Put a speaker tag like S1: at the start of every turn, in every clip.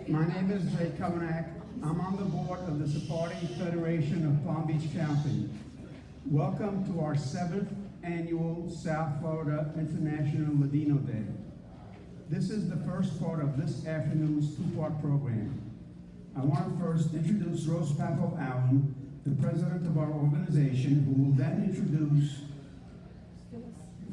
S1: My name is Zeytoonian. I'm on the board of the Sephardic Federation of Palm Beach County. Welcome to our 7th annual South Florida International Ladino Day. This is the first part of this afternoon's two-part program. I want to first introduce Rose Papo Allen, the president of our organization, who will then introduce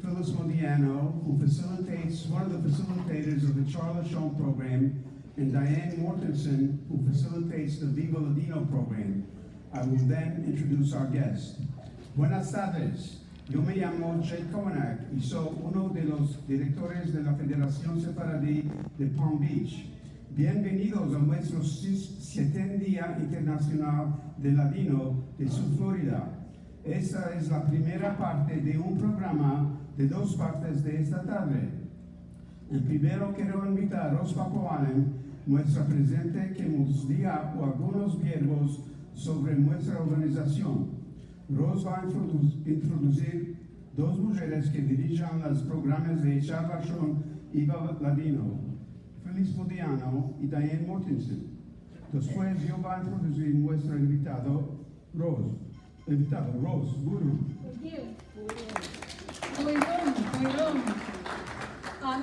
S1: Phyllis Modiano, who facilitates, one of the facilitators of the Charles Sean program, and Diane Mortensen, who facilitates the Viva Ladino program. I will then introduce our guest. Buenas tardes. Yo me llamo Jay Kowanak y soy uno de los directores de la Federación Sefaradí de Palm Beach. Bienvenidos a nuestro 7º Día Internacional de Ladino de Sur Florida. Esta es la primera parte de un programa de 2 partes de esta tarde. El primero quiero invitar a Rose Papo Allen, nuestra presidente, que nos diga algunos verbos sobre nuestra organización. Rose va a introducir 2 mujeres que dirigen los programas de Charles Sean y Viva Ladino, Phyllis Modiano y Diane Mortensen. Después yo voy a introducir nuestro invitado, Rose. Guru.
S2: Muy bien.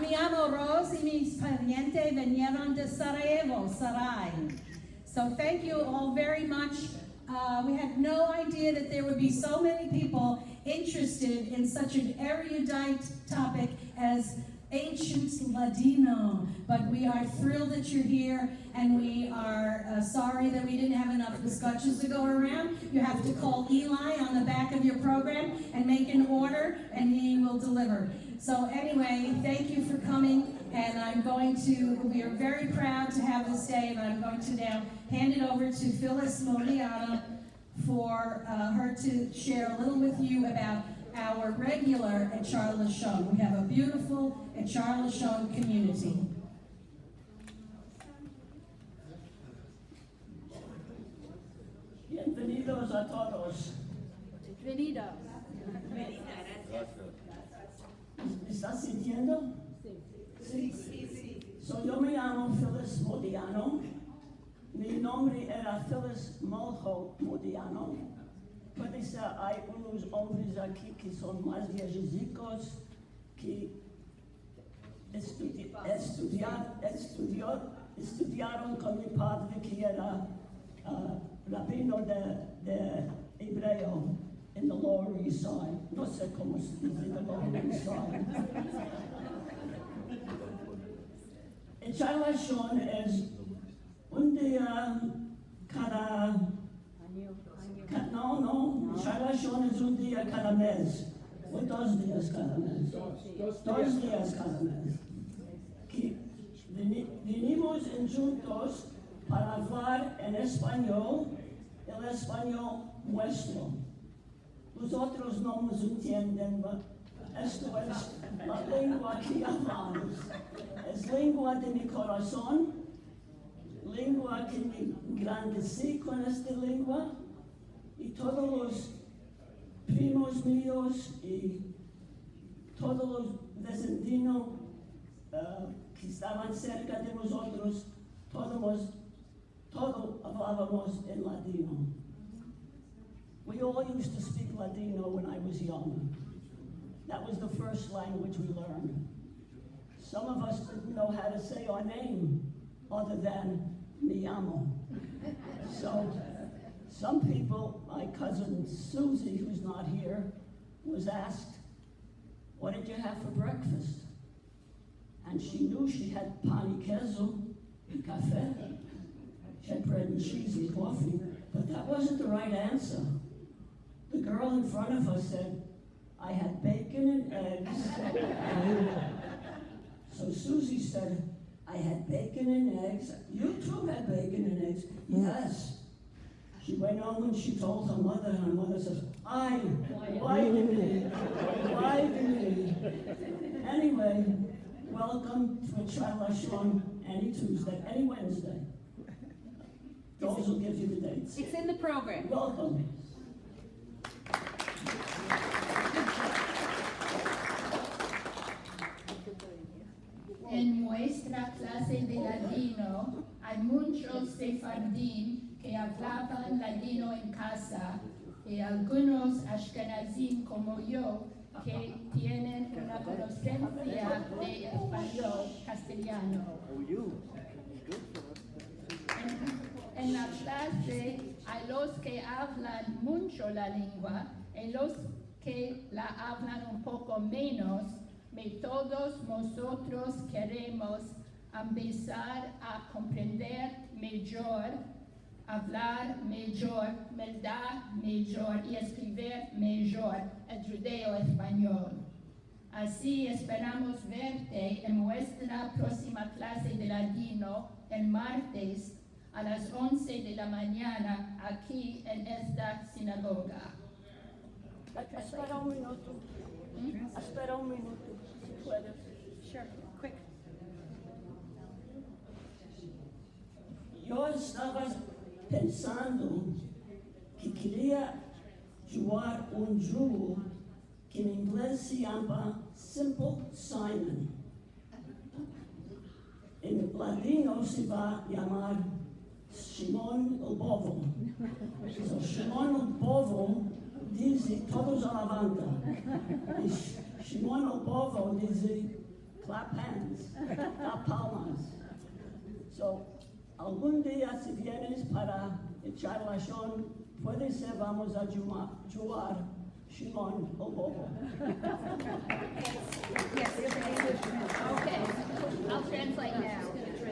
S2: Me llamo Rose y mis parientes vinieron de Sarajevo, Sarai. So thank you all very much. We had no idea that there would be so many people interested in such an erudite topic as ancient Ladino, but we are thrilled that you're here, and we are sorry that we didn't have enough scotches to go around. You have to call Eli on the back of your program and make an order, and he will deliver. So anyway, thank you for coming, and we are very proud to have this day, and I'm going to now hand it over to Phyllis Modiano for her to share a little with you about our regular at Charles Sean. We have a beautiful at Charles Sean community.
S3: Bienvenidos a todos.
S2: Bienvenido.
S3: ¿Estás sintiendo? Sí. So, yo me llamo Phyllis Modiano. Mi nombre era Phyllis Molho Modiano. Puede ser, hay unos hombres aquí que son más viejicos, que estudiaron con mi padre, que era rabino de hebreo en the Lower East Side. No sé cómo se dice the Lower East Side. El Charles Sean es un día cada... No, Charles Sean es un día cada mes, o 2 días cada mes. 2 días cada mes. Que venimos juntos para hablar en español, el español nuestro. Los otros no nos entienden, pero esto es la lengua que hablamos. Es lengua de mi corazón, lengua que me engrandecí con esta lengua. Y todos los primos míos y todos los vecinos que estaban cerca de nosotros, todos hablábamos en Ladino. We all used to speak Ladino when I was young. That was the first language we learned. Some of us didn't know how to say our name other than me llamo. So, some people, my cousin Susie, who's not here, was asked, what did you have for breakfast? And she knew she had pan y queso and café. She had bread and cheese and coffee, but that wasn't the right answer. The girl in front of us said, I had bacon and eggs. So Susie said, I had bacon and eggs. You too had bacon and eggs? Yes. She went home and she told her mother, and her mother says, why did me? Anyway, welcome to Charles Sean any Tuesday, any Wednesday. Those will give you the dates.
S2: It's in the program.
S3: Welcome.
S4: En nuestra clase de ladino hay muchos sefardín que hablaban ladino en casa y algunos ashkenazim como yo que tienen una conocencia de español castellano. En la clase hay los que hablan mucho la lengua y los que la hablan un poco menos, y todos nosotros queremos empezar a comprender mejor, hablar mejor, verdad mejor y escribir mejor el judeo-español. Así esperamos verte en nuestra próxima clase de ladino el martes a las 11 de la mañana aquí en esta sinagoga.
S3: Espera un minuto. Espera un minuto, si puedes.
S2: Sure, quick.
S3: Yo estaba pensando que quería jugar un juego que en inglés se llama Simple Simon. En ladino se va a llamar Shimon el Bovo. So, Shimon el Bovo dice todos a la banda. Y Shimon el Bovo dice clap hands, da palmas. So, algún día si vienes para echar la shon, puede ser vamos a jugar Shimon el Bovo.
S4: Okay, I'll translate now.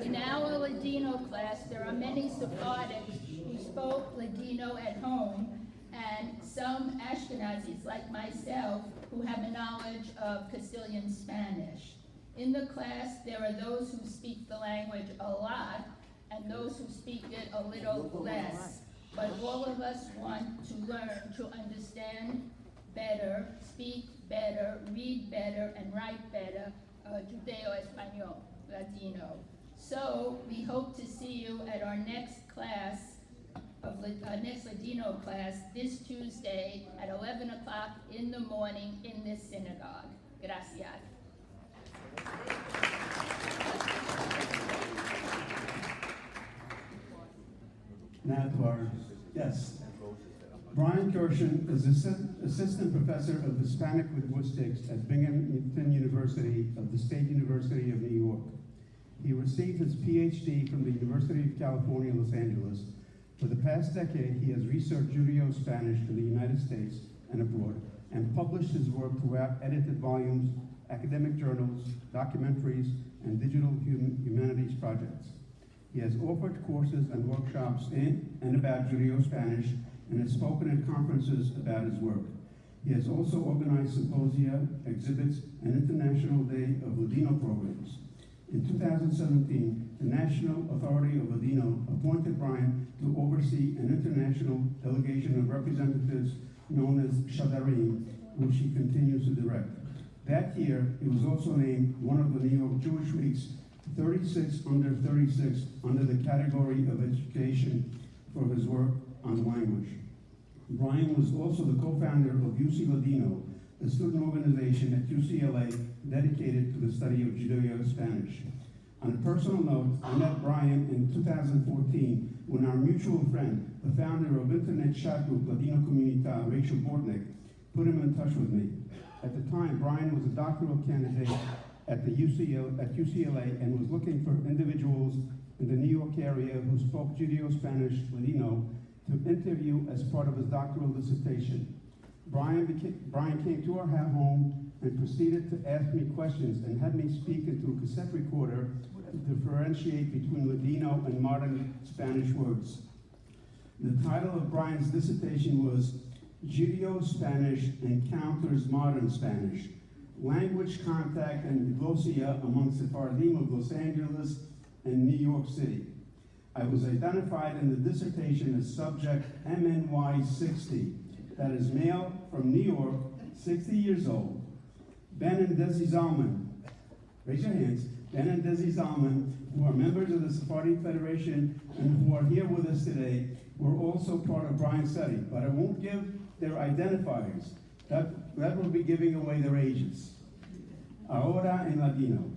S4: In our Ladino class, there are many Sephardics who spoke Ladino at home, and some Ashkenazis, like myself, who have a knowledge of Castilian Spanish. In the class, there are those who speak the language a lot, and those who speak it a little less. But all of us want to learn to understand better, speak better, read better, and write better Judeo-Español, Ladino. So we hope to see you at our next class, next Ladino class, this Tuesday at 11 o'clock in the morning in this synagogue. Gracias.
S1: Now to our guest. Bryan Kirschen is Assistant Professor of Hispanic Linguistics at Binghamton University of the State University of New York. He received his PhD from the University of California, Los Angeles. For the past decade, he has researched Judeo-Spanish in the United States and abroad, and published his work throughout edited volumes, academic journals, documentaries, and digital humanities projects. He has offered courses and workshops in and about Judeo-Spanish and has spoken at conferences about his work. He has also organized symposia, exhibits, and International Day of Ladino programs. In 2017, the National Authority of Ladino appointed Bryan to oversee an international delegation of representatives known as Shadarim, which he continues to direct. That year, he was also named one of the New York Jewish Week's 36 under 36 under the category of education for his work on language. Bryan was also the co-founder of UC Ladino, a student organization at UCLA dedicated to the study of Judeo-Spanish. On a personal note, I met Bryan in 2014 when our mutual friend, the founder of internet chat group Ladino Comunidad, Rachel Bortnick, put him in touch with me. At the time, Bryan was a doctoral candidate at UCLA and was looking for individuals in the New York area who spoke Judeo-Spanish Ladino to interview as part of his doctoral dissertation. Bryan came to our home and proceeded to ask me questions and had me speak into a cassette recorder to differentiate between Ladino and modern Spanish words. The title of Bryan's dissertation was Judeo-Spanish Encounters Modern Spanish, Language Contact and Glossia Among Sephardim of Los Angeles and New York City. I was identified in the dissertation as subject MNY60, that is male from New York, 60 years old. Ben and Desi Zalman, raise your hands, Ben and Desi Zalman, who are members of the Sephardic Federation and who are here with us today, were also part of Bryan's study, but I won't give their identifiers. That will be giving away their ages. Ahora en Ladino.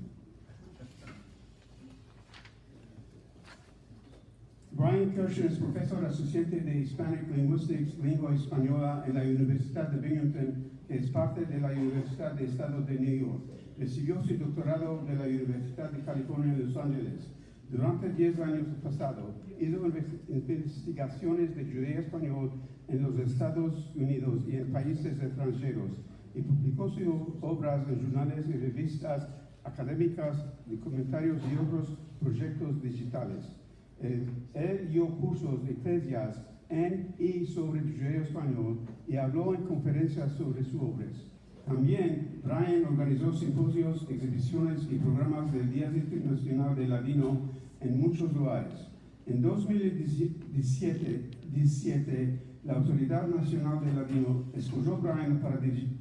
S1: Bryan Kirschen es profesor asociante de Hispanic Linguistics, lengua española en la Universidad de Binghamton, que es parte de la Universidad de Estado de New York. Recibió su doctorado de la Universidad de California en Los Ángeles. Durante 10 años pasados, hizo investigaciones de judeo-español en los Estados Unidos y en países extranjeros, y publicó sus obras en jornales y revistas académicas, documentarios y otros proyectos digitales. Él dio cursos de 3 días en y sobre judeo-español y habló en conferencias sobre sus obras. También, Bryan organizó simposios, exhibiciones y programas del Día Internacional del Ladino en muchos lugares. En 2017, la Autoridad Nacional del Ladino escogió a Bryan para dirigir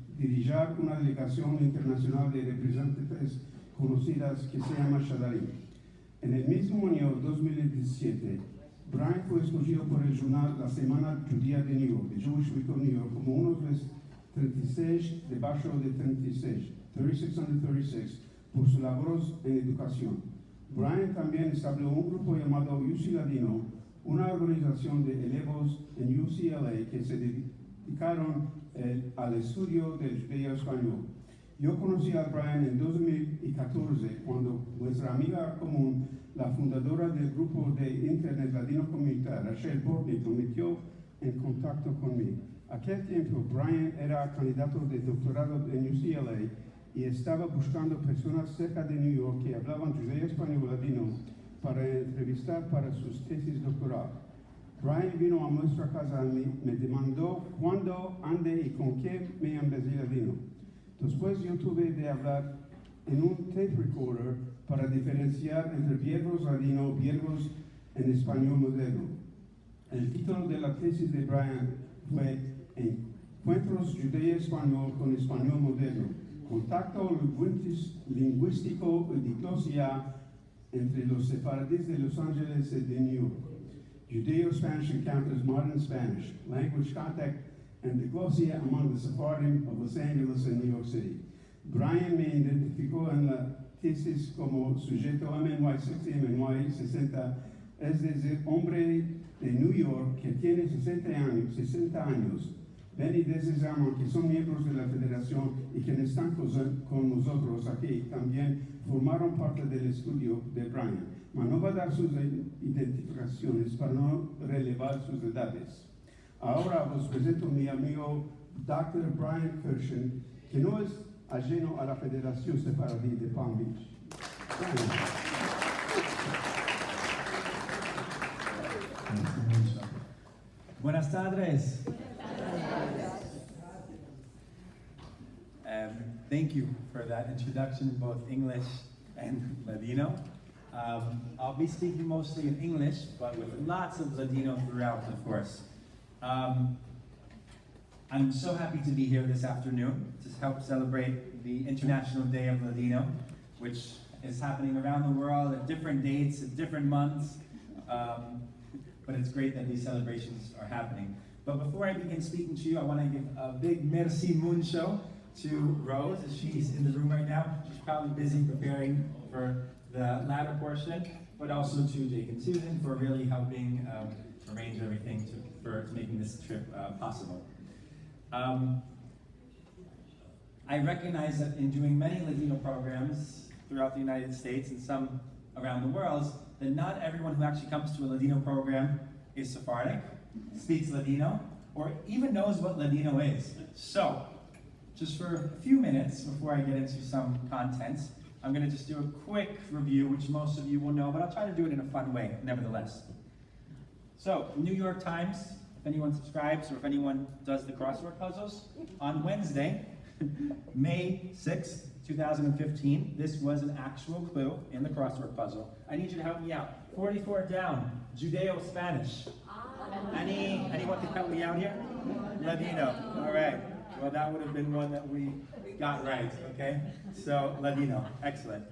S1: una delegación internacional de representantes conocidas que se llama Shadarim. En el mismo año 2017, Bryan fue escogido por el jornal La Semana Judía de New York, de Jewish Week of New York, como uno de los 36 debajo de 36, 36 under 36, por sus labores en educación. Bryan también estableció un grupo llamado UC Ladino, una organización de elevados en UCLA que se dedicaron al estudio del judeo-español. Yo conocí a Bryan en 2014 cuando nuestra amiga común, la fundadora del grupo de Internet Ladino Comunitario, Rachel Bortnick, me metió en contacto conmigo. Aquel tiempo, Bryan era candidato de doctorado en UCLA y estaba buscando personas cerca de New York que hablaban judeo-español ladino para entrevistar para sus tesis doctorales. Bryan vino a nuestra casa y me demandó cuándo, dónde y con qué me embellecí ladino. Después yo tuve de hablar en un tape recorder para diferenciar entre verbos ladino y verbos en español moderno. El título de la tesis de Bryan fue Encuentros judeo-español con español moderno, contacto lingüístico y diglosia entre los sefaradíes de Los Ángeles y de New York. Judeo-Spanish encounters modern Spanish, language contact and diglosia among the Sephardic of Los Angeles and New York City. Bryan me identificó en la tesis como sujeto MNY60 y MNY60, es decir, hombre de New York que tiene 60 años, ven y deseamos que son miembros de la federación y que están con nosotros aquí, también formaron parte del estudio de Bryan, pero no va a dar sus identificaciones para no relevar sus edades. Ahora os presento a mi amigo Dr. Bryan Kirschen, que no es ajeno a la Federación Sefaradí de Palm Beach.
S5: Buenas tardes. Thank you for that introduction in both English and Ladino. I'll be speaking mostly in English, but with lots of Ladino throughout, of course. I'm so happy to be here this afternoon to help celebrate the International Day of Ladino, which is happening around the world at different dates, at different months, but it's great that these celebrations are happening. But before I begin speaking to you, I want to give a big merci mucho to Rose, as she's in the room right now. She's probably busy preparing for the latter portion, but also to Jake and Susan for really helping arrange everything for making this trip possible. I recognize that in doing many Ladino programs throughout the United States and some around the world, that not everyone who actually comes to a Ladino program is Sephardic, speaks Ladino, or even knows what Ladino is. So, just for a few minutes before I get into some content, I'm going to just do a quick review, which most of you will know, but I'll try to do it in a fun way, nevertheless. So, New York Times, if anyone subscribes or if anyone does the crossword puzzles, on Wednesday, May 6th, 2015, this was an actual clue in the crossword puzzle. I need you to help me out. 44 down, Judeo-Spanish. Anyone can help me out here? Ladino, all right. Well, that would have been one that we got right, okay? So, Ladino, excellent.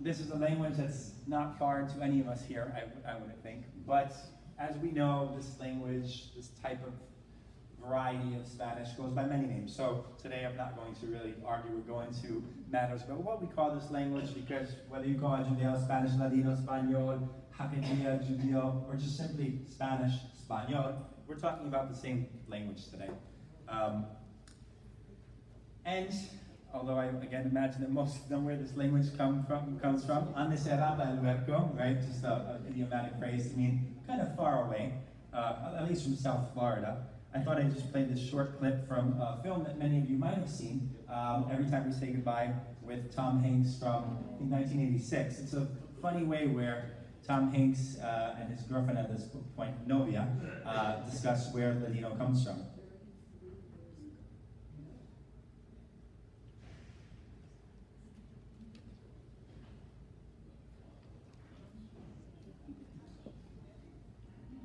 S5: This is a language that's not foreign to any of us here, I wouldn't think. But as we know, this language, this type of variety of Spanish goes by many names. So today I'm not going to really argue or go into matters about what we call this language, because whether you call it Judeo-Spanish, Ladino, Espanol, Hakedia, Judeo, or just simply Spanish, Espanol, we're talking about the same language today. And although I again imagine that most of them where this language comes from, "Ande se habla el huerco," right? Just an idiomatic phrase to mean kind of far away, at least from South Florida. I thought I'd just play this short clip from a film that many of you might have seen, Every Time We Say Goodbye, with Tom Hanks from, I think, 1986. It's a funny way where Tom Hanks and his girlfriend at this point, Novia, discuss where Ladino comes from.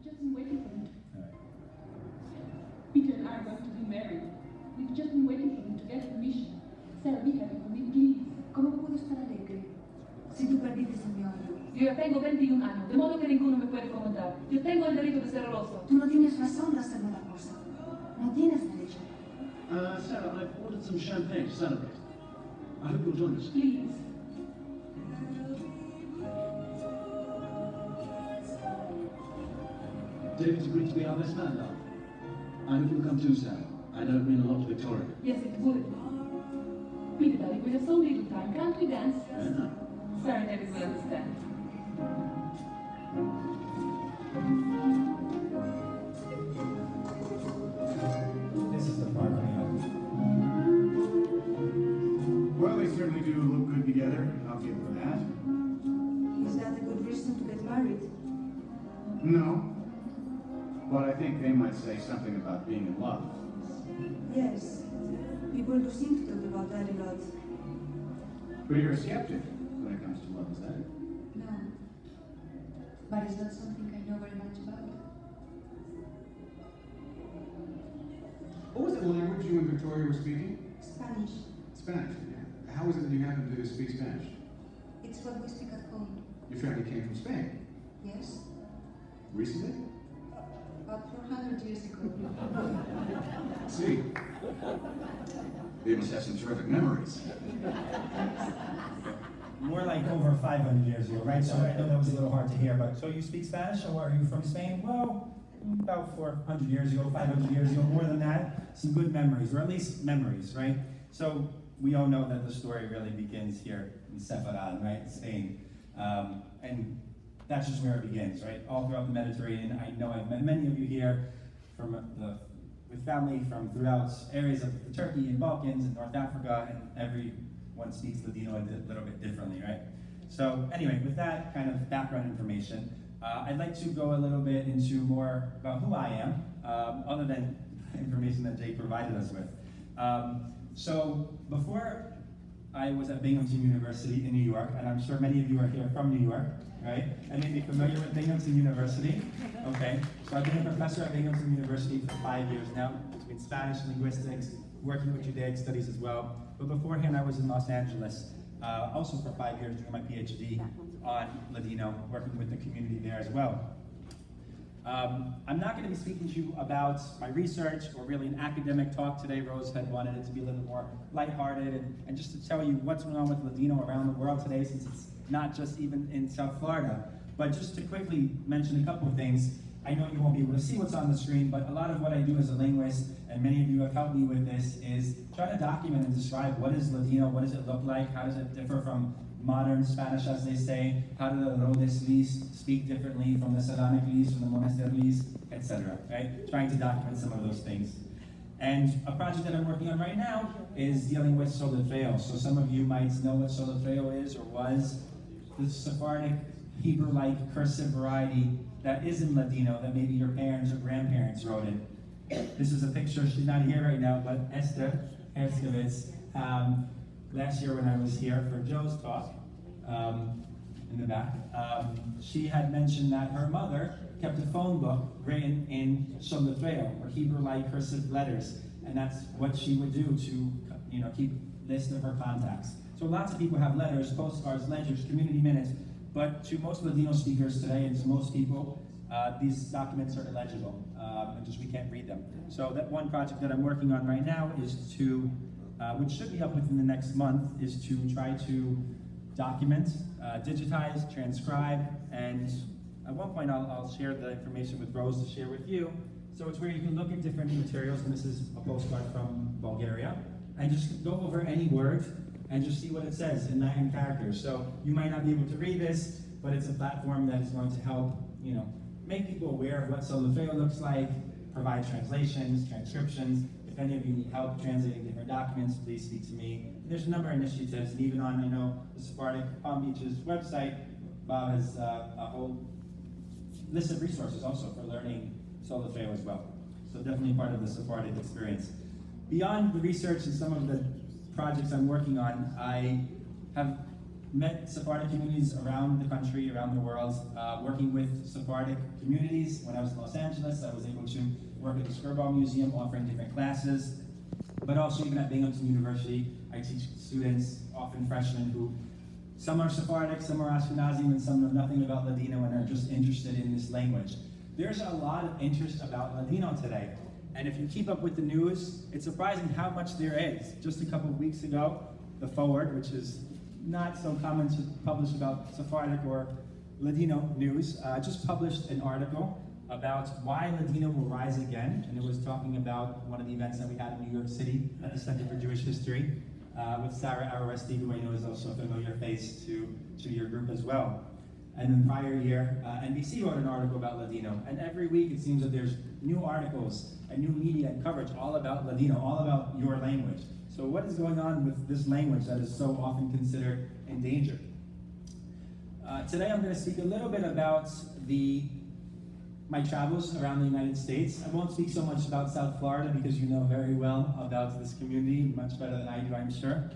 S6: Just been waiting for him. Peter and I are going to be married. We've just been waiting for him to get permission. Sarah, be happy for me, please.
S7: ¿Cómo puedo estar alegre si tú perdiste a mi hombre?
S6: Yo ya tengo 21 años, de modo que ninguno me puede comentar. Yo tengo el derecho de ser celoso.
S7: Tú no tienes razón de hacer una cosa. No tienes derecho.
S8: Sarah, I've ordered some champagne to celebrate. I hope you'll join us.
S6: Please.
S8: David's agreed to be our best man now. I hope you'll come too, Sarah. I know it means a lot to Victoria.
S6: Yes, it would. Peter, darling, we have so little time. Can't we dance?
S8: Yeah.
S6: Sarah and David will understand.
S5: This is the part I know.
S1: Well, they certainly do look good together. I'll give them that.
S7: Is that a good reason to get married?
S1: No. But I think they might say something about being in love.
S7: Yes. People do seem to talk about that a lot.
S1: But you're a skeptic when it comes to love, is that it?
S7: No. But it's not something I know very much about.
S9: What was the language you and Victoria were speaking?
S7: Spanish.
S9: Spanish. Yeah. How is it that you happen to speak Spanish?
S7: It's what we speak at home.
S9: Your family came from Spain.
S7: Yes?
S9: Recently?
S7: About 400 years ago.
S9: See. They must have some terrific memories.
S5: More like over 500 years ago, right? So I know that was a little hard to hear, but so you speak Spanish, or are you from Spain? Well, about 400 years ago, 500 years ago, more than that, some good memories, or at least memories, right? So we all know that the story really begins here in Sephardic, right, Spain. And that's just where it begins, right? All throughout the Mediterranean. I know I've met many of you here with family from throughout areas of Turkey and Balkans and North Africa, and everyone speaks Ladino a little bit differently, right? So anyway, with that kind of background information, I'd like to go a little bit into more about who I am, other than information that Jay provided us with. So before I was at Binghamton University in New York, and I'm sure many of you are here from New York, right? And may be familiar with Binghamton University. Okay, so I've been a professor at Binghamton University for 5 years now, between Spanish linguistics, working with Judaic studies as well. But beforehand, I was in Los Angeles, also for 5 years doing my PhD on Ladino, working with the community there as well. I'm not going to be speaking to you about my research or really an academic talk today. Rose had wanted it to be a little more lighthearted and just to tell you what's going on with Ladino around the world today, since it's not just even in South Florida. But just to quickly mention a couple of things, I know you won't be able to see what's on the screen, but a lot of what I do as a linguist, and many of you have helped me with this, is try to document and describe what is Ladino, what does it look like, how does it differ from modern Spanish, as they say, how do the Rhodeslis speak differently from the Sardaniclis, from the Monasterlis, etc., right? Trying to document some of those things. And a project that I'm working on right now is dealing with soletreo. So some of you might know what soletreo is or was. The Sephardic, Hebrew-like cursive variety that is in Ladino that maybe your parents or grandparents wrote it. This is a picture, she's not here right now, but Esther Herskovitz, last year when I was here for Joe's talk, in the back, she had mentioned that her mother kept a phone book written in soletreo, or Hebrew-like cursive letters, and that's what she would do to, keep a list of her contacts. So lots of people have letters, postcards, ledgers, community minutes, but to most Ladino speakers today and to most people, these documents are illegible, and just we can't read them. So that one project that I'm working on right now is to, which should be up within the next month, is to try to document, digitize, transcribe, and at one point I'll share the information with Rose to share with you. So it's where you can look at different materials, and this is a postcard from Bulgaria, and just go over any word and just see what it says in Latin characters. So you might not be able to read this, but it's a platform that is going to help, make people aware of what solfeo looks like, provide translations, transcriptions. If any of you need help translating different documents, please speak to me. There's a number of initiatives, and even on, the Sephardic Palm Beach's website, Bob has a whole list of resources also for learning solfeo as well. So definitely part of the Sephardic experience. Beyond the research and some of the projects I'm working on, I have met Sephardic communities around the country, around the world, working with Sephardic communities. When I was in Los Angeles, I was able to work at the Skirball Museum offering different classes, but also even at Binghamton University, I teach students, often freshmen, who some are Sephardic, some are Ashkenazim, and some know nothing about Ladino and are just interested in this language. There's a lot of interest about Ladino today. And if you keep up with the news, it's surprising how much there is. Just a couple of weeks ago, The Forward, which is not so common to publish about Sephardic or Ladino news, just published an article about why Ladino will rise again. And it was talking about one of the events that we had in New York City at the Center for Jewish History with Sarah Aroresti, who I know is also a familiar face to your group as well. And then prior year, NBC wrote an article about Ladino. And every week it seems that there's new articles and new media and coverage all about Ladino, all about your language. So what is going on with this language that is so often considered endangered? Today I'm going to speak a little bit about my travels around the United States. I won't speak so much about South Florida because you know very well about this community, much better than I do, I'm sure.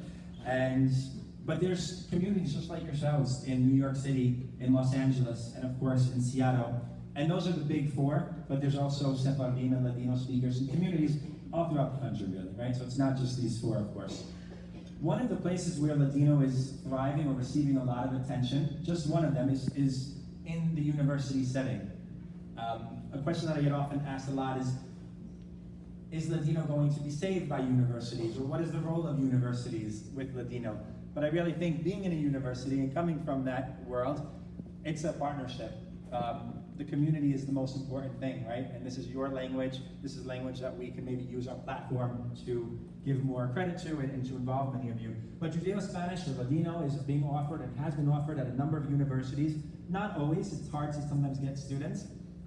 S5: But there's communities just like yourselves in New York City, in Los Angeles, and of course in Seattle. And those are the big four, but there's also Sephardim and Ladino speakers and communities all throughout the country, really, right? So it's not just these four, of course. One of the places where Ladino is thriving or receiving a lot of attention, just one of them, is in the university setting. A question that I get often asked a lot is Ladino going to be saved by universities, or what is the role of universities with Ladino? But I really think being in a university and coming from that world, it's a partnership. The community is the most important thing, right? And this is your language. This is language that we can maybe use our platform to give more credit to and to involve many of you. But Judeo-Spanish or Ladino is being offered and has been offered at a number of universities. Not always, it's hard to sometimes get students.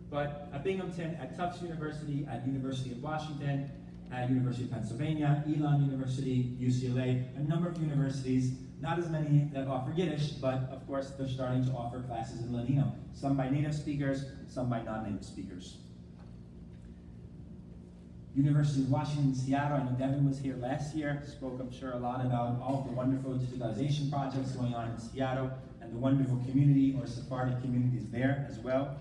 S5: But at Binghamton, at Tufts University, at University of Washington, at University of Pennsylvania, Elon University, UCLA, a number of universities, not as many that offer Yiddish, but of course they're starting to offer classes in Ladino. Some by native speakers, some by non-native speakers. University of Washington, Seattle, I know Devin was here last year, spoke I'm sure a lot about all of the wonderful digitalization projects going on in Seattle and the wonderful community or Sephardic communities there as well.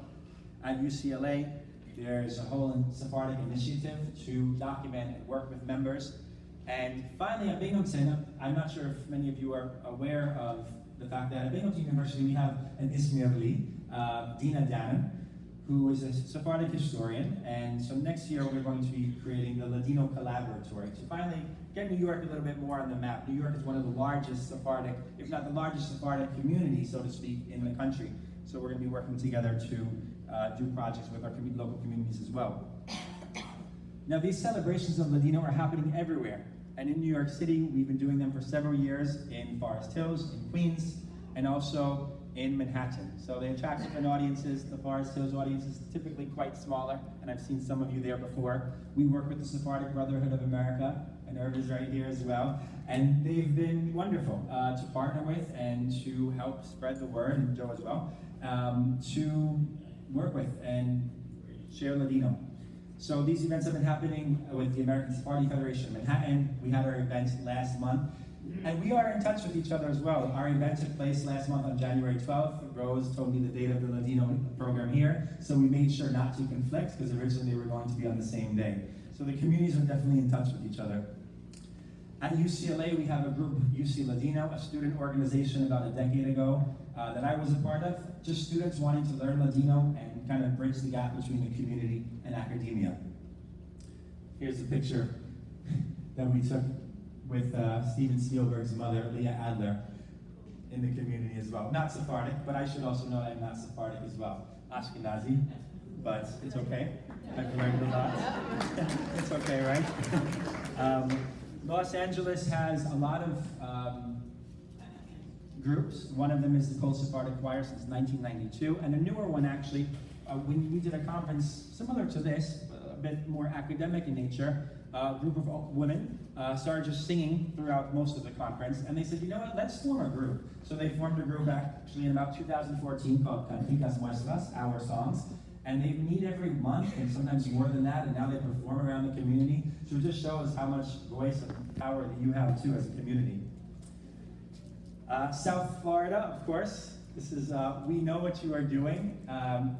S5: At UCLA, there's a whole Sephardic initiative to document and work with members. And finally, at Binghamton, I'm not sure if many of you are aware of the fact that at Binghamton University we have an Israeli, Dina Dan, who is a Sephardic historian. And so next year we're going to be creating the Ladino Collaboratory to finally get New York a little bit more on the map. New York is one of the largest Sephardic, if not the largest Sephardic community, so to speak, in the country. So we're going to be working together to do projects with our local communities as well. Now these celebrations of Ladino are happening everywhere. And in New York City, we've been doing them for several years in Forest Hills, in Queens, and also in Manhattan. So they attract different audiences. The Forest Hills audience is typically quite smaller, and I've seen some of you there before. We work with the Sephardic Brotherhood of America, and Irv is right here as well. And they've been wonderful to partner with and to help spread the word, and Joe as well, to work with and share Ladino. So these events have been happening with the American Sephardi Federation of Manhattan. We had our event last month, and we are in touch with each other as well. Our event took place last month on January 12th. Rose told me the date of the Ladino program here, so we made sure not to conflict because originally they were going to be on the same day. So the communities are definitely in touch with each other. At UCLA, we have a group, UC Ladino, a student organization about a decade ago that I was a part of. Just students wanting to learn Ladino and kind of bridge the gap between the community and academia. Here's a picture that we took with Steven Spielberg's mother, Leah Adler, in the community as well. Not Sephardic, but I should also know I'm not Sephardic as well. Ashkenazi, but it's okay. I've learned a lot. It's okay, right? Los Angeles has a lot of groups. One of them is the Cold Sephardic Choir since 1992, and a newer one actually, when we did a conference similar to this, a bit more academic in nature, a group of women started just singing throughout most of the conference, and they said, you know what, let's form a group. So they formed a group actually in about 2014 called Canticas Nuestras, Our Songs, and they meet every month and sometimes more than that, and now they perform around the community. So it just shows how much voice and power that you have too as a community. South Florida, of course. This is, we know what you are doing.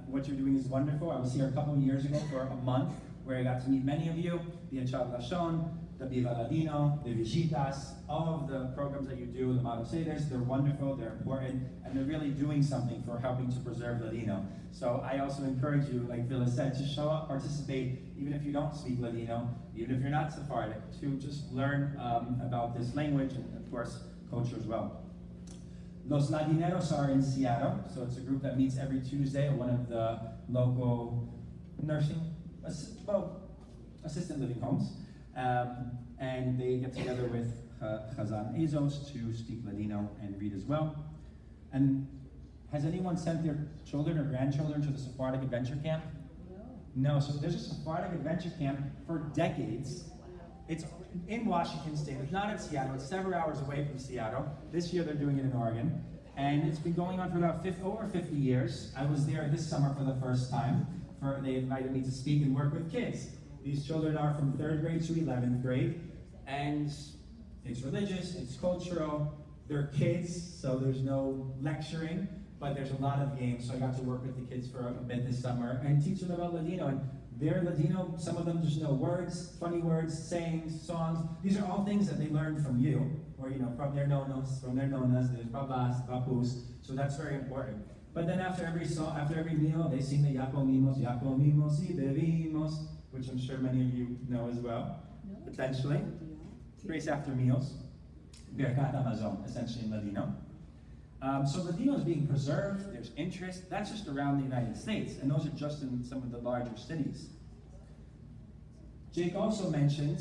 S5: What you're doing is wonderful. I was here a couple of years ago for a month where I got to meet many of you. The Echad Lashon, the Viva Ladino, the Visitas, all of the programs that you do, the Model Seders, they're wonderful, they're important, and they're really doing something for helping to preserve Ladino. So I also encourage you, like Phyllis said, to show up, participate, even if you don't speak Ladino, even if you're not Sephardic, to just learn about this language and, of course, culture as well. Los Ladineros are in Seattle, so it's a group that meets every Tuesday at one of the local nursing, assisted living homes. And they get together with Chazan Azos to speak Ladino and read as well. And has anyone sent their children or grandchildren to the Sephardic Adventure Camp? No, so there's a Sephardic Adventure Camp for decades. It's in Washington State. It's not in Seattle. It's several hours away from Seattle. This year they're doing it in Oregon. And it's been going on for about over 50 years. I was there this summer for the first time. They invited me to speak and work with kids. These children are from 3rd grade to 11th grade. And it's religious, it's cultural. They're kids, so there's no lecturing, but there's a lot of games. So I got to work with the kids for a bit this summer and teach them about Ladino. And they're Ladino, some of them just know words, funny words, sayings, songs. These are all things that they learned from you, or from their nonos, there's babas, papus. So that's very important. But then after every song, after every meal, they sing the Yakomimos y bebimos, which I'm sure many of you know as well, potentially. Grace after meals. Birkat Amazon, essentially in Ladino. So Ladino is being preserved, there's interest. That's just around the United States, and those are just in some of the larger cities. Jake also mentioned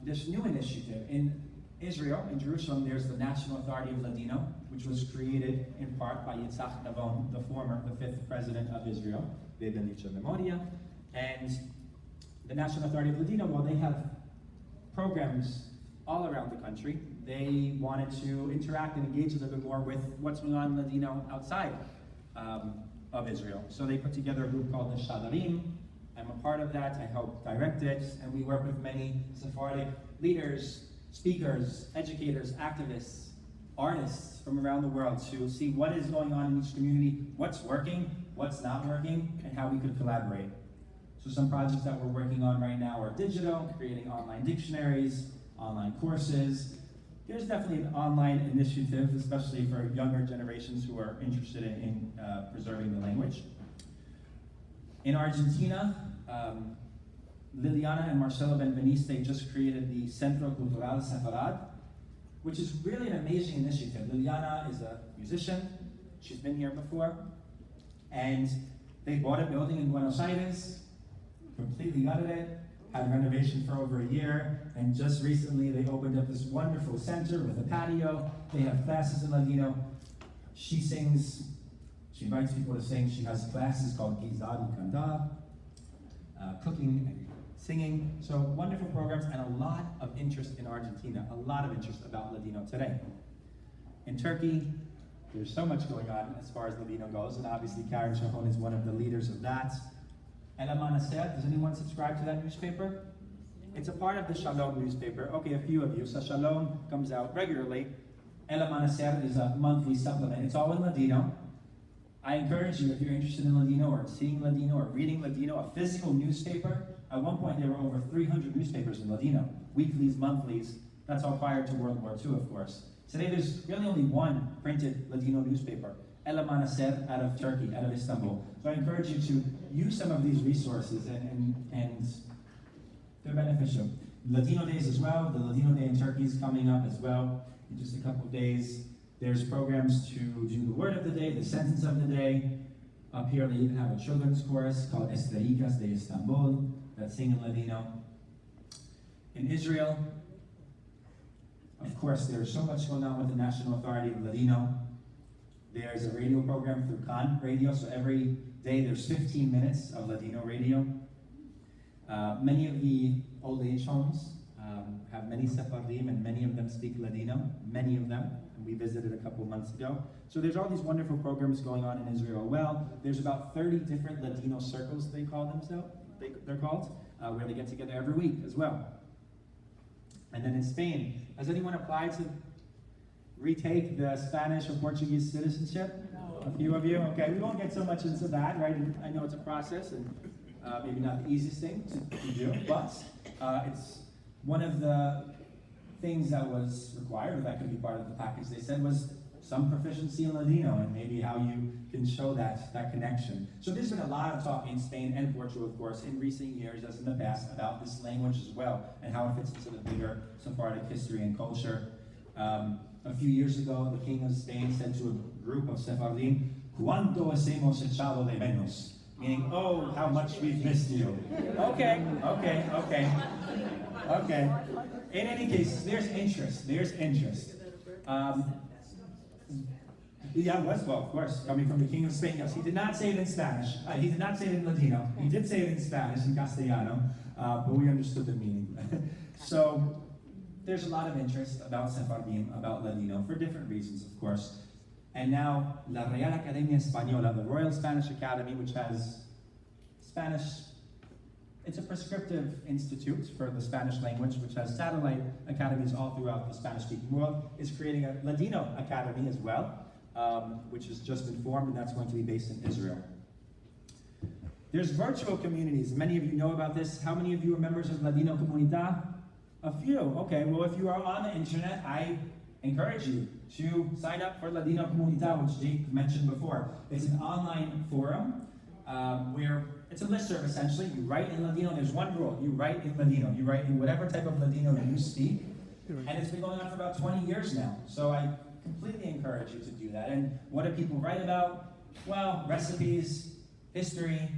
S5: this new initiative. In Israel, in Jerusalem, there's the National Authority of Ladino, which was created in part by Yitzhak Navon, the 5th president of Israel, Beben Licha Memoria. And the National Authority of Ladino, well, they have programs all around the country. They wanted to interact and engage a little bit more with what's going on in Ladino outside of Israel. So they put together a group called the Shadarim. I'm a part of that. I help direct it, and we work with many Sephardic leaders, speakers, educators, activists, artists from around the world to see what is going on in each community, what's working, what's not working, and how we could collaborate. So some projects that we're working on right now are digital, creating online dictionaries, online courses. There's definitely an online initiative, especially for younger generations who are interested in preserving the language. In Argentina, Liliana and Marcelo Benveniste just created the Centro Cultural Sefarad, which is really an amazing initiative. Liliana is a musician. She's been here before. And they bought a building in Buenos Aires, completely gutted it, had a renovation for over a year, and just recently they opened up this wonderful center with a patio. They have classes in Ladino. She sings, she invites people to sing. She has classes called Gizad y Cantar, cooking and singing. So wonderful programs and a lot of interest in Argentina, a lot of interest about Ladino today. In Turkey, there's so much going on as far as Ladino goes, and obviously Karen Shahon is one of the leaders of that. El Amanecer, does anyone subscribe to that newspaper? It's a part of the Shalom newspaper. Okay, a few of you. So Shalom comes out regularly. El Amanecer is a monthly supplement. It's all in Ladino. I encourage you, if you're interested in Ladino or seeing Ladino or reading Ladino, a physical newspaper. At one point, there were over 300 newspapers in Ladino. Weeklies, monthlies. That's all prior to World War II, of course. Today there's really only one printed Ladino newspaper, El Amanecer, out of Turkey, out of Istanbul. So I encourage you to use some of these resources, and they're beneficial. Ladino Days as well. The Ladino Day in Turkey is coming up as well in just a couple of days. There's programs to do the word of the day, the sentence of the day. Up here they even have a children's chorus called Estrellitas de Istanbul that sing in Ladino. In Israel, of course, there's so much going on with the National Authority of Ladino. There's a radio program through Khan Radio, so every day there's 15 minutes of Ladino radio. Many of the old age homes have many Sephardim, and many of them speak Ladino, many of them. And we visited a couple months ago. So there's all these wonderful programs going on in Israel. Well, there's about 30 different Ladino circles, they call themselves, they're called, where they get together every week as well. And then in Spain, has anyone applied to retake the Spanish or Portuguese citizenship? No. A few of you? Okay, we won't get so much into that, right? I know it's a process, and maybe not the easiest thing to do, but it's one of the things that was required, or that could be part of the package, they said, was some proficiency in Ladino, and maybe how you can show that connection. So there's been a lot of talk in Spain and Portugal, of course, in recent years, as in the past, about this language as well, and how it fits into the bigger Sephardic history and culture. A few years ago, the King of Spain said to a group of Sephardim, "Cuánto os hemos echado de menos?" Meaning, oh, how much we've missed you. Okay. In any case, there's interest. Yeah, well, of course, coming from the King of Spain, yes. He did not say it in Spanish. He did not say it in Ladino. He did say it in Spanish, in Castellano, but we understood the meaning. So there's a lot of interest about Sephardim, about Ladino, for different reasons, of course. And now, La Real Academia Española, the Royal Spanish Academy, which has Spanish, it's a prescriptive institute for the Spanish language, which has satellite academies all throughout the Spanish-speaking world, is creating a Ladino academy as well, which has just been formed, and that's going to be based in Israel. There's virtual communities. Many of you know about this. How many of you are members of Ladino Comunidad? A few. Okay, well, if you are on the internet, I encourage you to sign up for Ladino Comunidad, which Jake mentioned before. It's an online forum where it's a listserv, essentially. You write in Ladino. There's one rule. You write in Ladino. You write in whatever type of Ladino you speak. And it's been going on for about 20 years now. So I completely encourage you to do that. And what do people write about? Well, recipes, history,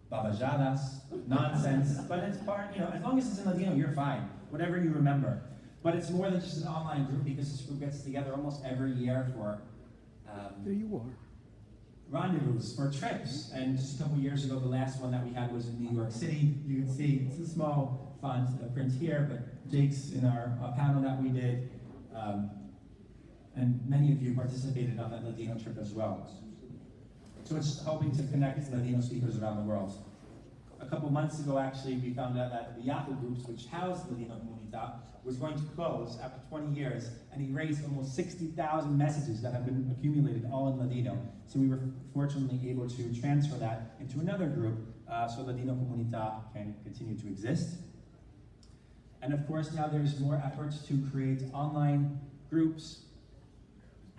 S5: babajadas, nonsense. But it's part, as long as it's in Ladino, you're fine. Whatever you remember. But it's more than just an online group, because this group gets together almost every year for
S10: there you are.
S5: Rendezvous, for trips. And just a couple years ago, the last one that we had was in New York City. You can see it's a small font print here, but Jake's in our panel that we did. And many of you participated on that Ladino trip as well. So it's hoping to connect Ladino speakers around the world. A couple months ago, actually, we found out that the Yahoo groups, which housed Ladino Comunidad, was going to close after 20 years and erase almost 60,000 messages that have been accumulated all in Ladino. So we were fortunately able to transfer that into another group so Ladino Comunidad can continue to exist. And of course, now there's more efforts to create online groups,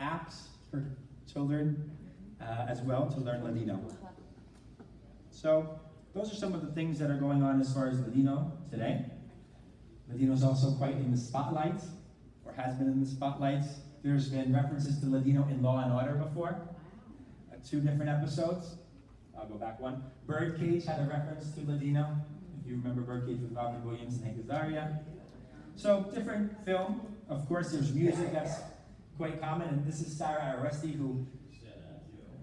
S5: apps for children as well to learn Ladino. So those are some of the things that are going on as far as Ladino today. Ladino is also quite in the spotlight, or has been in the spotlight. There's been references to Ladino in Law and Order before, 2 different episodes. I'll go back one. Birdcage had a reference to Ladino, if you remember Birdcage with Robin Williams and Hank Azaria. So different film. Of course, there's music that's quite common, and this is Sarah Aresti, who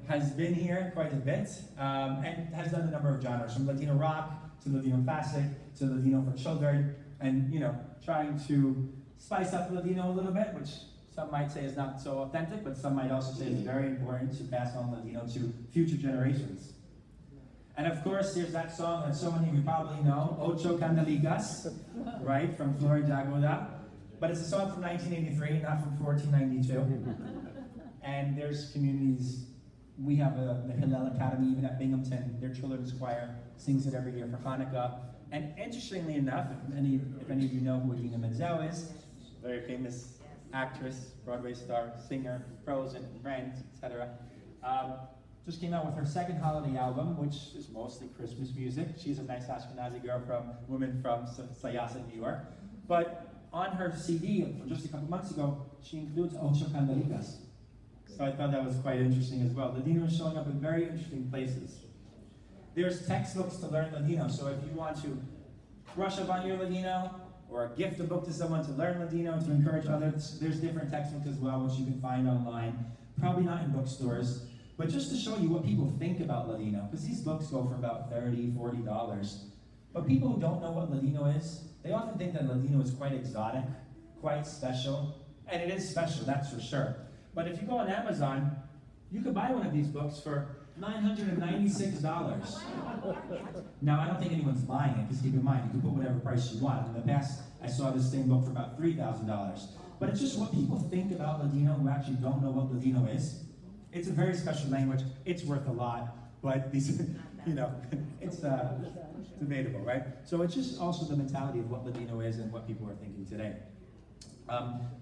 S5: has been here quite a bit, and has done a number of genres, from Ladino rock to Ladino classic to Ladino for children, and trying to spice up Ladino a little bit, which some might say is not so authentic, but some might also say is very important to pass on Ladino to future generations. And of course, there's that song that so many of you probably know, Ocho Candelicas, right, from Flor de Aguda. But it's a song from 1983, not from 1492. And there's communities. We have the Hillel Academy, even at Binghamton. Their children's choir sings it every year for Hanukkah. And interestingly enough, if any of you know who Myriam and Joe is, very famous actress, Broadway star, singer, Frozen, Rent, etc. Just came out with her second holiday album, which is mostly Christmas music. She's a nice Ashkenazi woman from Syosset, New York. But on her CD, from just a couple months ago, she includes Ocho Candelitas. So I thought that was quite interesting as well. Ladino is showing up in very interesting places. There's textbooks to learn Ladino, so if you want to brush up on your Ladino, or gift a book to someone to learn Ladino, to encourage others, there's different textbooks as well, which you can find online. Probably not in bookstores, but just to show you what people think about Ladino, because these books go for about $30, $40. But people who don't know what Ladino is, they often think that Ladino is quite exotic, quite special, and it is special, that's for sure. But if you go on Amazon, you could buy one of these books for $996. Now, I don't think anyone's buying it, because keep in mind, you can put whatever price you want. In the past, I saw this same book for about $3,000. But it's just what people think about Ladino who actually don't know what Ladino is. It's a very special language. It's worth a lot, but these, it's debatable, right? So it's just also the mentality of what Ladino is and what people are thinking today.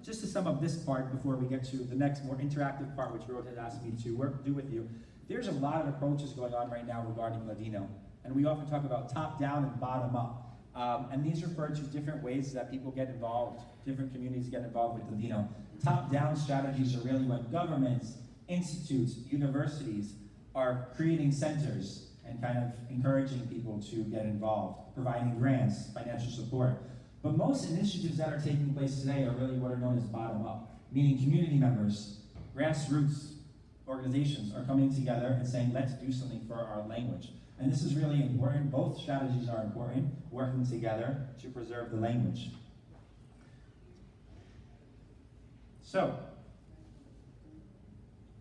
S5: Just to sum up this part before we get to the next more interactive part, which Rod had asked me to do with you, there's a lot of approaches going on right now regarding Ladino, and we often talk about top-down and bottom-up. And these refer to different ways that people get involved, different communities get involved with Ladino. Top-down strategies are really when governments, institutes, universities are creating centers and kind of encouraging people to get involved, providing grants, financial support. But most initiatives that are taking place today are really what are known as bottom-up, meaning community members, grassroots organizations are coming together and saying, let's do something for our language. And this is really important. Both strategies are important, working together to preserve the language. So,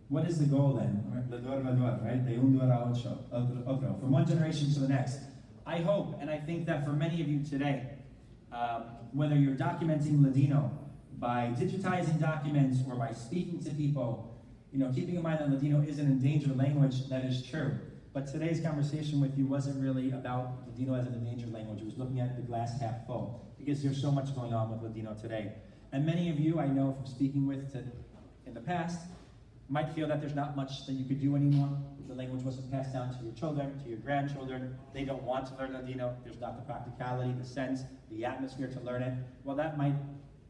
S5: what is the goal then? Right? From one generation to the next. I hope, and I think that for many of you today, whether you're documenting Ladino by digitizing documents or by speaking to people, keeping in mind that Ladino is an endangered language, that is true. But today's conversation with you wasn't really about Ladino as an endangered language. It was looking at the glass half full, because there's so much going on with Ladino today. And many of you, I know from speaking with in the past, might feel that there's not much that you could do anymore. The language wasn't passed down to your children, to your grandchildren. They don't want to learn Ladino. There's not the practicality, the sense, the atmosphere to learn it. Well, that might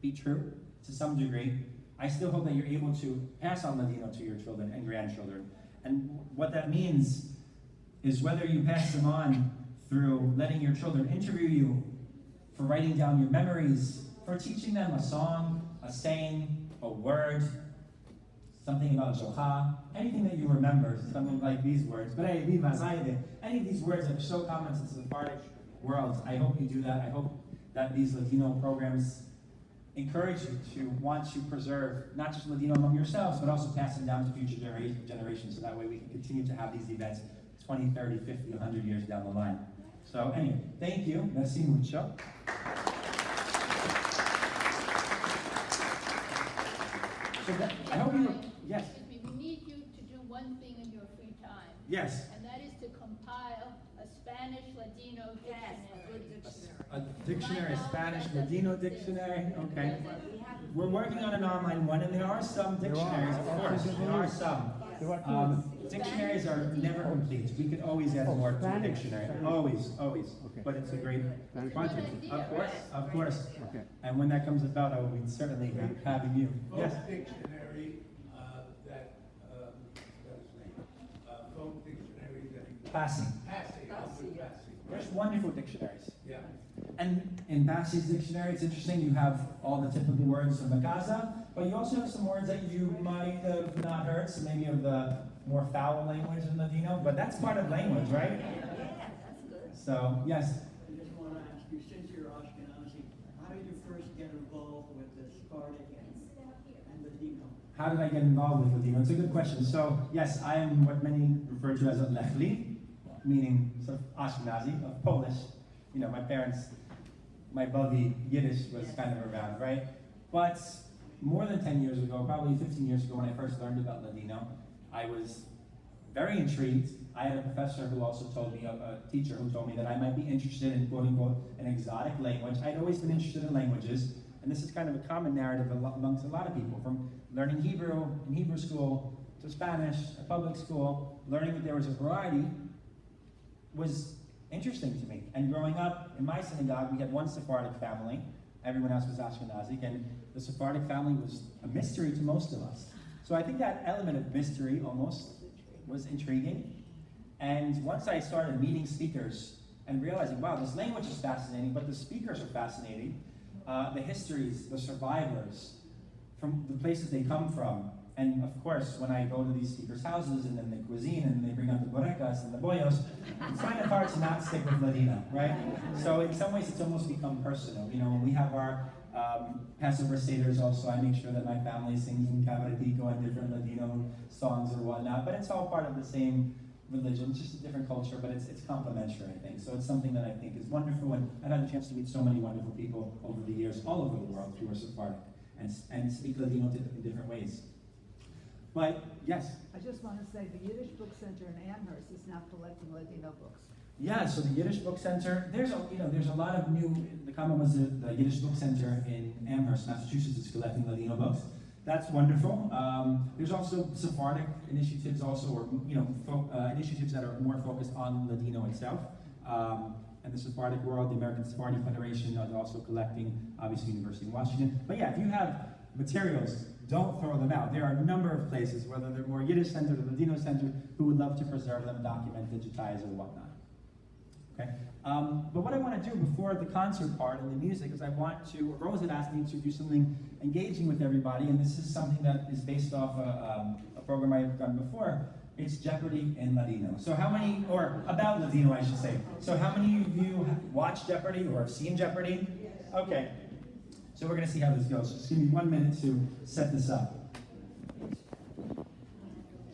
S5: be true to some degree. I still hope that you're able to pass on Ladino to your children and grandchildren. And what that means is whether you pass them on through letting your children interview you, for writing down your memories, for teaching them a song, a saying, a word, something about Joha, anything that you remember, something like these words. But any of these words that are so common to the Sephardic world, I hope you do that. I hope that these Ladino programs encourage you to want to preserve not just Ladino among yourselves, but also pass it down to future generations, so that way we can continue to have these events 20, 30, 50, 100 years down the line. So anyway, thank you. Merci mucho. So I hope you, yes.
S4: We need you to do one thing in your free time.
S5: Yes.
S4: And that is to compile a Spanish Ladino dictionary.
S5: A dictionary, a Spanish Ladino dictionary, okay. We're working on an online one, and there are some dictionaries, of course. There are some. Dictionaries are never complete. We could always add more to a dictionary. Always. But it's a great project. Of course.
S10: Okay.
S5: And when that comes about, I will be certainly having you. Yes.
S1: Dictionary, folk dictionary that
S5: Passing.
S1: Passy.
S5: There's wonderful dictionaries.
S1: Yeah.
S5: And in Bassy's dictionary, it's interesting, you have all the typical words from the Gaza, but you also have some words that you might have not heard, so maybe of the more foul language in Ladino, but that's part of language, right?
S3: Yeah, that's good.
S5: So, yes.
S3: I just want to ask you, since you're Ashkenazi, how did you first get involved with the Sephardic and Ladino?
S5: How did I get involved with Ladino? It's a good question. So, yes, I am what many refer to as a Lechli, meaning sort of Ashkenazi, of Polish. My parents, my Bavi Yiddish was kind of around, right? But more than 10 years ago, probably 15 years ago, when I first learned about Ladino, I was very intrigued. I had a professor who also told me, a teacher who told me that I might be interested in quote-unquote an exotic language. I'd always been interested in languages, And this is kind of a common narrative amongst a lot of people, from learning Hebrew in Hebrew school to Spanish at public school. Learning that there was a variety was interesting to me. And growing up in my synagogue, we had one Sephardic family. Everyone else was Ashkenazi, and the Sephardic family was a mystery to most of us. So I think that element of mystery almost was intriguing. And once I started meeting speakers and realizing, wow, this language is fascinating, but the speakers are fascinating, the histories, the survivors, from the places they come from. And of course, when I go to these speakers' houses and then the cuisine and they bring out the borecas and the bollos, it's kind of hard to not stick with Ladino, right? So in some ways, it's almost become personal. You know, when we have our Passover Seders also, I make sure that my family sings in Cabaretico and different Ladino songs or whatnot, but it's all part of the same religion. It's just a different culture, but it's complementary, I think. So it's something that I think is wonderful, and I've had the chance to meet so many wonderful people over the years, all over the world, who are Sephardic, and speak Ladino in different ways. But, yes?
S11: I just want to say the Yiddish Book Center in Amherst is now collecting Ladino books.
S5: Yeah, so the Yiddish Book Center, there's a lot of new, the common was the Yiddish Book Center in Amherst, Massachusetts, is collecting Ladino books. That's wonderful. There's also Sephardic initiatives also, or initiatives that are more focused on Ladino itself. And the Sephardic World, the American Sephardi Federation are also collecting, obviously University of Washington. But yeah, if you have materials, don't throw them out. There are a number of places, whether they're more Yiddish-centered or Ladino-centered, who would love to preserve them, document, digitize, or whatnot. Okay? But what I want to do before the concert part and the music is Rose had asked me to do something engaging with everybody, and this is something that is based off a program I've done before. It's Jeopardy in Ladino. So how many, or about Ladino, I should say. So how many of you have watched Jeopardy or have seen Jeopardy? Okay. So we're going to see how this goes. Just give me 1 minute to set this up.